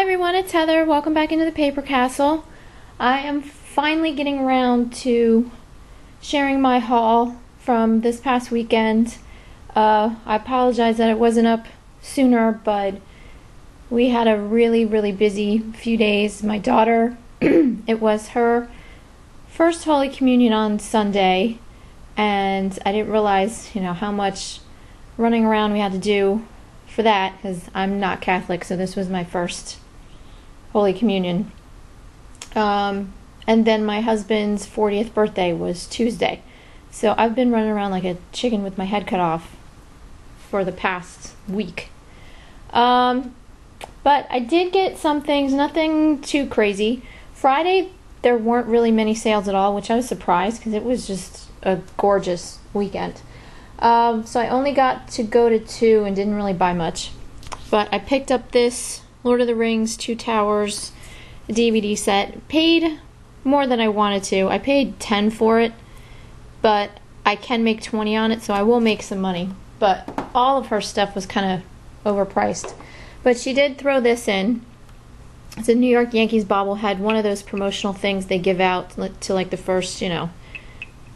everyone, it's Heather. Welcome back into the Paper Castle. I am finally getting around to sharing my haul from this past weekend. I apologize that it wasn't up sooner, but we had a really busy few days. My daughter, it was her first Holy Communion on Sunday, and I didn't realize, how much running around we had to do for that, because I'm not Catholic, so this was my first Holy Communion. And then my husband's 40th birthday was Tuesday. So I've been running around like a chicken with my head cut off for the past week. But I did get some things, nothing too crazy. Friday, there weren't really many sales at all, which I was surprised because it was just a gorgeous weekend. So I only got to go to 2 and didn't really buy much. But I picked up this Lord of the Rings, Two Towers DVD set. Paid more than I wanted to. I paid $10 for it, but I can make $20 on it, so I will make some money. But all of her stuff was kind of overpriced. But she did throw this in. It's a New York Yankees bobblehead, one of those promotional things they give out to like the first, 10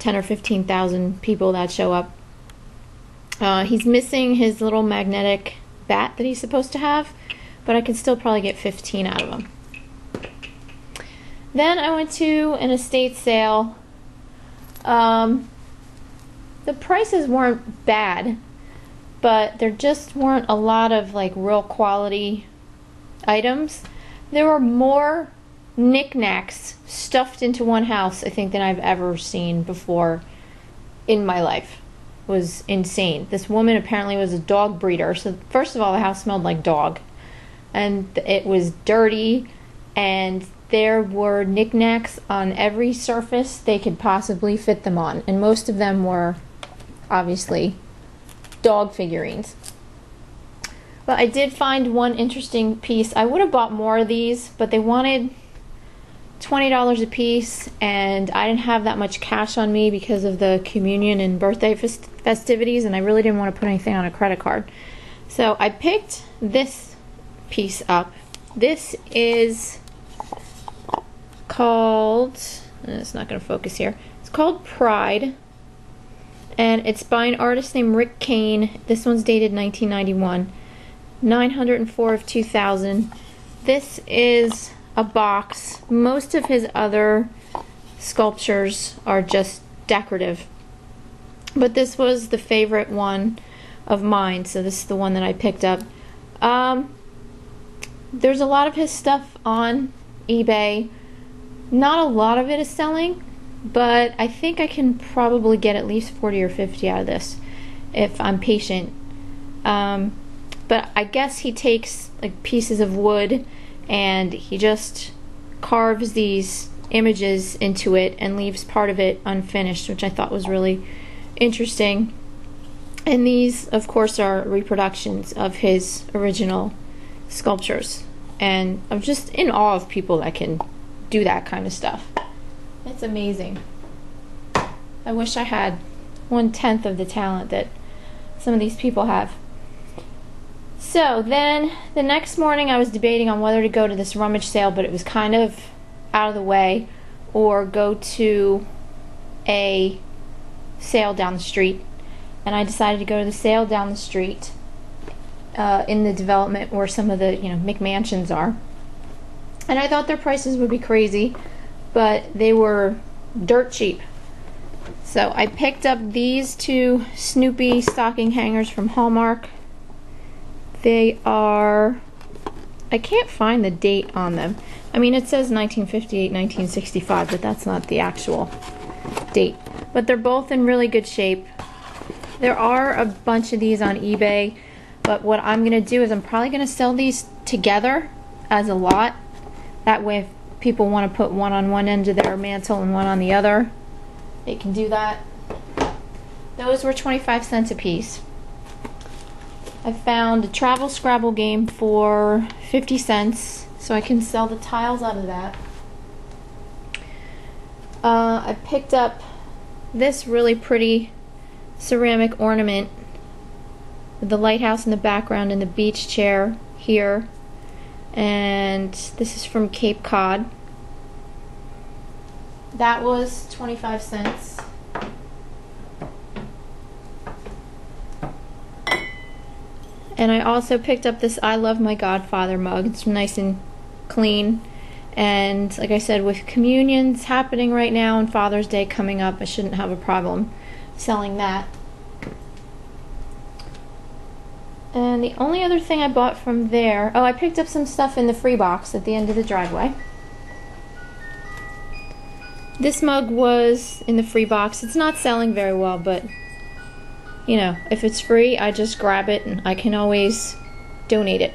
or 15,000 people that show up. He's missing his little magnetic bat that he's supposed to have, but I can still probably get 15 out of him. Then I went to an estate sale. The prices weren't bad, but there just weren't a lot of like real quality items. There were more knickknacks stuffed into one house, I think, than I've ever seen before in my life. Was insane. This woman apparently was a dog breeder. So first of all, the house smelled like dog, and it was dirty, and there were knickknacks on every surface they could possibly fit them on, and most of them were obviously dog figurines. But I did find one interesting piece. I would have bought more of these, but they wanted $20 a piece, and I didn't have that much cash on me because of the communion and birthday festivities, and I really didn't want to put anything on a credit card. So I picked this piece up. This is called, it's not going to focus here, it's called Pride, and it's by an artist named Rick Kane. This one's dated 1991, 904 of 2000. This is a box. Most of his other sculptures are just decorative, but this was the favorite one of mine, so this is the one that I picked up. There's a lot of his stuff on eBay. Not a lot of it is selling, but I think I can probably get at least 40 or 50 out of this if I'm patient. But I guess he takes like pieces of wood and he just carves these images into it and leaves part of it unfinished, which I thought was really interesting. And these, of course, are reproductions of his original sculptures. And I'm just in awe of people that can do that kind of stuff. It's amazing. I wish I had 1/10 of the talent that some of these people have. So then the next morning I was debating on whether to go to this rummage sale, but it was kind of out of the way, or go to a sale down the street. And I decided to go to the sale down the street in the development where some of the McMansions are. And I thought their prices would be crazy, but they were dirt cheap. So I picked up these two Snoopy stocking hangers from Hallmark. They are, I can't find the date on them. I mean, it says 1958, 1965, but that's not the actual date. But they're both in really good shape. There are a bunch of these on eBay, but what I'm going to do is I'm probably going to sell these together as a lot. That way if people want to put one on one end of their mantle and one on the other, they can do that. Those were 25 cents a piece. I found a travel Scrabble game for 50 cents, so I can sell the tiles out of that. I picked up this really pretty ceramic ornament with the lighthouse in the background and the beach chair here. and this is from Cape Cod. That was 25 cents. And I also picked up this I Love My Godfather mug. It's nice and clean. And like I said, with communions happening right now and Father's Day coming up, I shouldn't have a problem selling that. And the only other thing I bought from there, oh, I picked up some stuff in the free box at the end of the driveway. This mug was in the free box. It's not selling very well, but you know, if it's free, I just grab it and I can always donate it.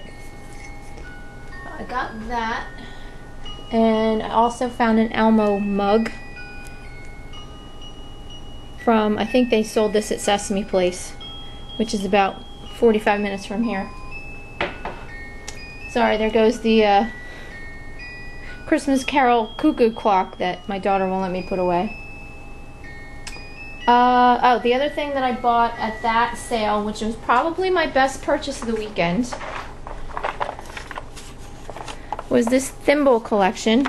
I got that. And I also found an Elmo mug from, I think they sold this at Sesame Place, which is about 45 minutes from here. Sorry, there goes the Christmas Carol cuckoo clock that my daughter won't let me put away. Oh, the other thing that I bought at that sale, which was probably my best purchase of the weekend, was this thimble collection.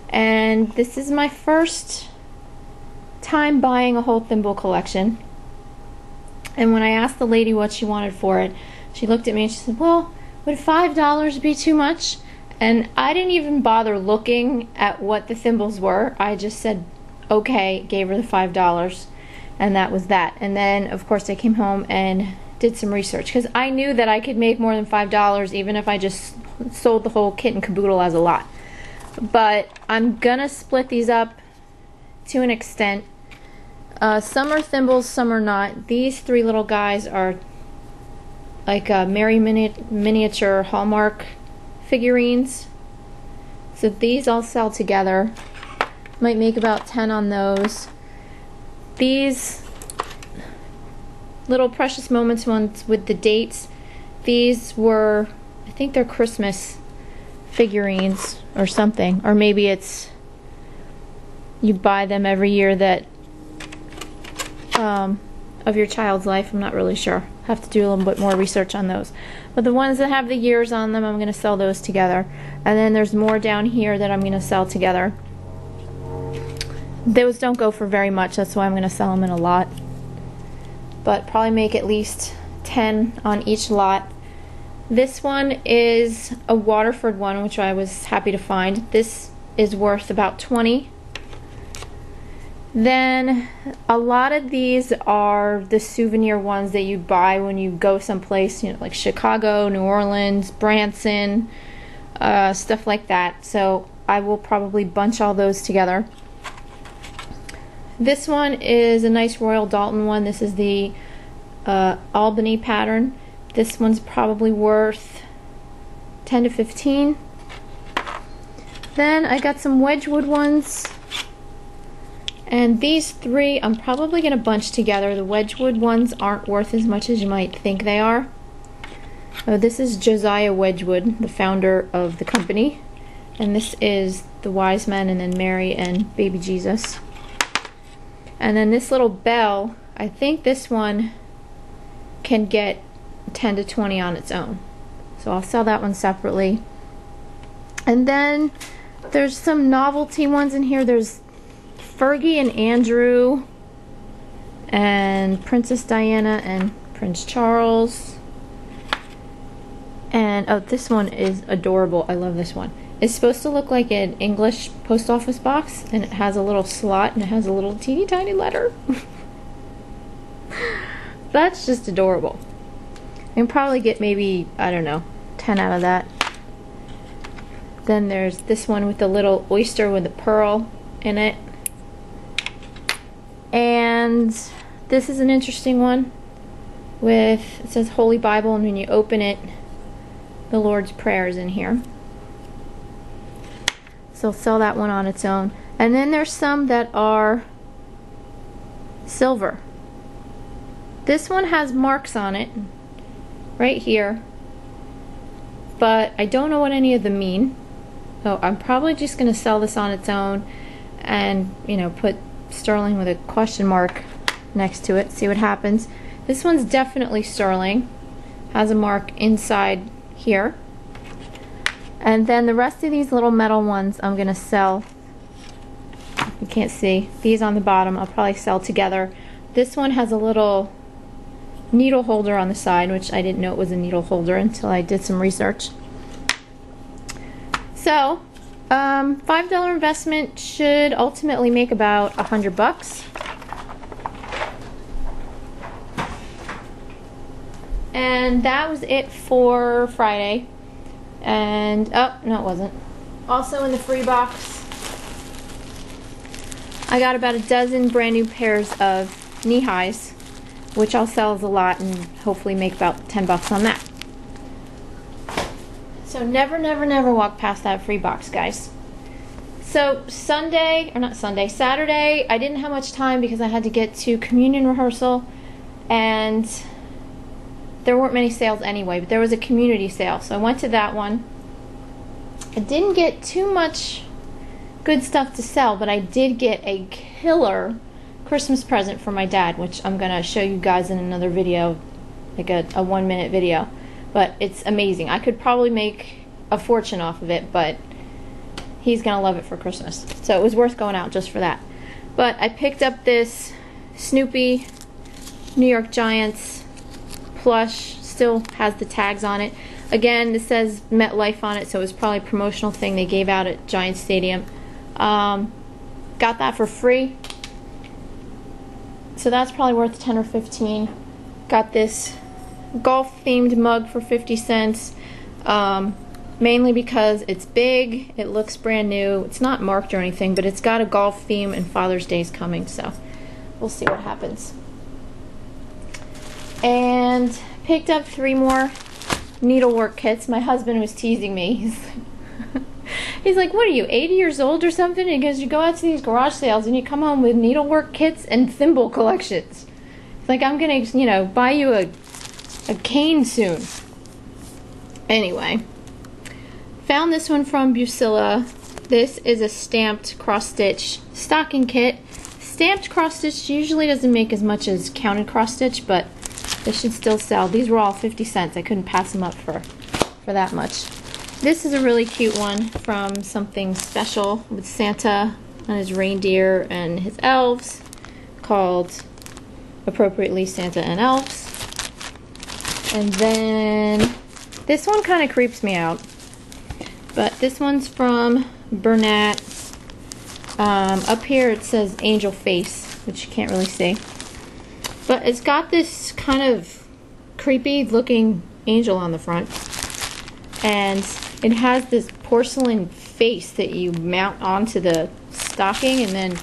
And this is my first time buying a whole thimble collection. And when I asked the lady what she wanted for it, she looked at me and she said, well, would $5 be too much? And I didn't even bother looking at what the thimbles were. I just said, okay, gave her the $5, and that was that. And then, of course, I came home and did some research, because I knew that I could make more than $5 even if I just sold the whole kit and caboodle as a lot. But I'm gonna split these up to an extent. Some are thimbles, some are not. These three little guys are like Merry miniature Hallmark figurines. So these all sell together. Might make about 10 on those. These little Precious Moments ones with the dates, these were, I think they're Christmas figurines or something, or maybe it's you buy them every year that of your child's life. I'm not really sure. Have to do a little bit more research on those. But the ones that have the years on them, I'm going to sell those together. And then there's more down here that I'm going to sell together. Those don't go for very much, that's why I'm going to sell them in a lot. But probably make at least 10 on each lot. This one is a Waterford one, which I was happy to find. This is worth about 20. Then a lot of these are the souvenir ones that you buy when you go someplace, you know, like Chicago, New Orleans, Branson, stuff like that. So I will probably bunch all those together. This one is a nice Royal Dalton one. This is the Albany pattern. This one's probably worth 10 to 15. Then I got some Wedgwood ones. And these three I'm probably going to bunch together. The Wedgwood ones aren't worth as much as you might think they are. This is Josiah Wedgwood, the founder of the company. And this is the Wise Men, and then Mary and Baby Jesus. And then this little bell, I think this one can get 10 to 20 on its own. So I'll sell that one separately. And then there's some novelty ones in here. There's Fergie and Andrew, and Princess Diana and Prince Charles. And oh, this one is adorable. I love this one. It's supposed to look like an English post office box, and it has a little slot and it has a little teeny tiny letter. That's just adorable. You can probably get maybe, I don't know, 10 out of that. Then there's this one with the little oyster with the pearl in it. And this is an interesting one with, it says Holy Bible, and when you open it, the Lord's Prayer is in here. So I'll sell that one on its own. And then there's some that are silver. This one has marks on it right here, but I don't know what any of them mean. So I'm probably just going to sell this on its own and, you know, put sterling with a question mark next to it, see what happens. This one's definitely sterling, has a mark inside here. And then the rest of these little metal ones I'm going to sell. You can't see. These on the bottom I'll probably sell together. This one has a little needle holder on the side, which I didn't know it was a needle holder until I did some research. So, $5 investment should ultimately make about $100. And that was it for Friday. And, oh, no it wasn't. Also in the free box, I got about a dozen brand new pairs of knee highs, which I'll sell as a lot and hopefully make about $10 on that. So never, never, never walk past that free box, guys. So Saturday, I didn't have much time because I had to get to communion rehearsal, and there weren't many sales anyway, but there was a community sale, so I went to that one. I didn't get too much good stuff to sell, but I did get a killer Christmas present for my dad, which I'm gonna show you guys in another video, like a 1-minute video. But it's amazing. I could probably make a fortune off of it, but he's gonna love it for Christmas, so it was worth going out just for that. But I picked up this Snoopy New York Giants plush. Still has the tags on it. Again, this says MetLife on it, so it was probably a promotional thing they gave out at Giants Stadium. Got that for free, so that's probably worth 10 or 15. Got this golf themed mug for 50 cents, mainly because it's big, it looks brand new, it's not marked or anything, but it's got a golf theme and Father's Day's coming, so we'll see what happens. And picked up 3 more needlework kits. My husband was teasing me. He's like, what are you, 80 years old or something? Because you go out to these garage sales and you come home with needlework kits and thimble collections. It's like, I'm gonna, you know, buy you a Kane soon. Anyway, found this one from Busilla. This is a stamped cross-stitch stocking kit. Stamped cross-stitch usually doesn't make as much as counted cross-stitch, but this should still sell. These were all 50 cents. I couldn't pass them up for that much. This is a really cute one from Something Special with Santa and his reindeer and his elves, called appropriately Santa and Elves. And then this one kind of creeps me out, but this one's from Bernat. Up here it says Angel Face, which you can't really see, but it's got this kind of creepy looking angel on the front, and it has this porcelain face that you mount onto the stocking, and then,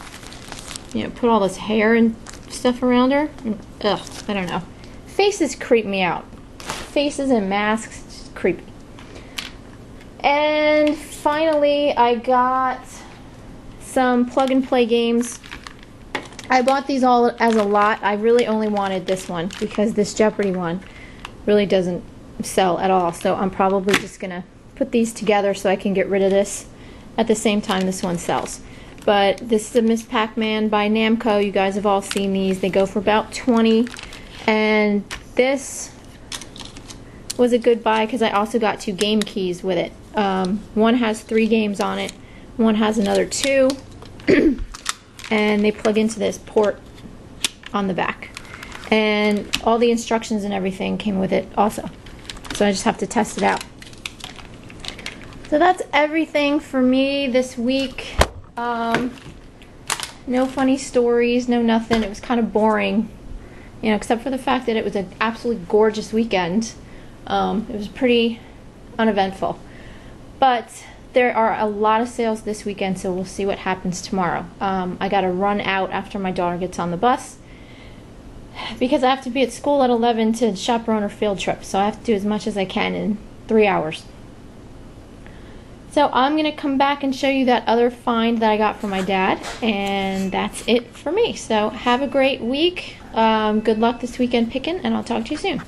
you know, put all this hair and stuff around her. And, ugh, I don't know. Faces creep me out. Faces and masks, just creepy. And finally, I got some plug and play games. I bought these all as a lot. I really only wanted this one because this Jeopardy one really doesn't sell at all. So I'm probably just gonna put these together so I can get rid of this at the same time this one sells. But this is a Miss Pac-Man by Namco. You guys have all seen these. They go for about 20. And this was a good buy because I also got 2 game keys with it. One has 3 games on it. One has another 2. And they plug into this port on the back. And all the instructions and everything came with it also. So I just have to test it out. So that's everything for me this week. No funny stories, no nothing. It was kind of boring, you know, except for the fact that it was an absolutely gorgeous weekend. It was pretty uneventful. But there are a lot of sales this weekend, so we'll see what happens tomorrow. I got to run out after my daughter gets on the bus because I have to be at school at 11 to chaperone her field trip. So I have to do as much as I can in 3 hours. So I'm going to come back and show you that other find that I got from my dad, and that's it for me. So have a great week. Good luck this weekend picking, and I'll talk to you soon.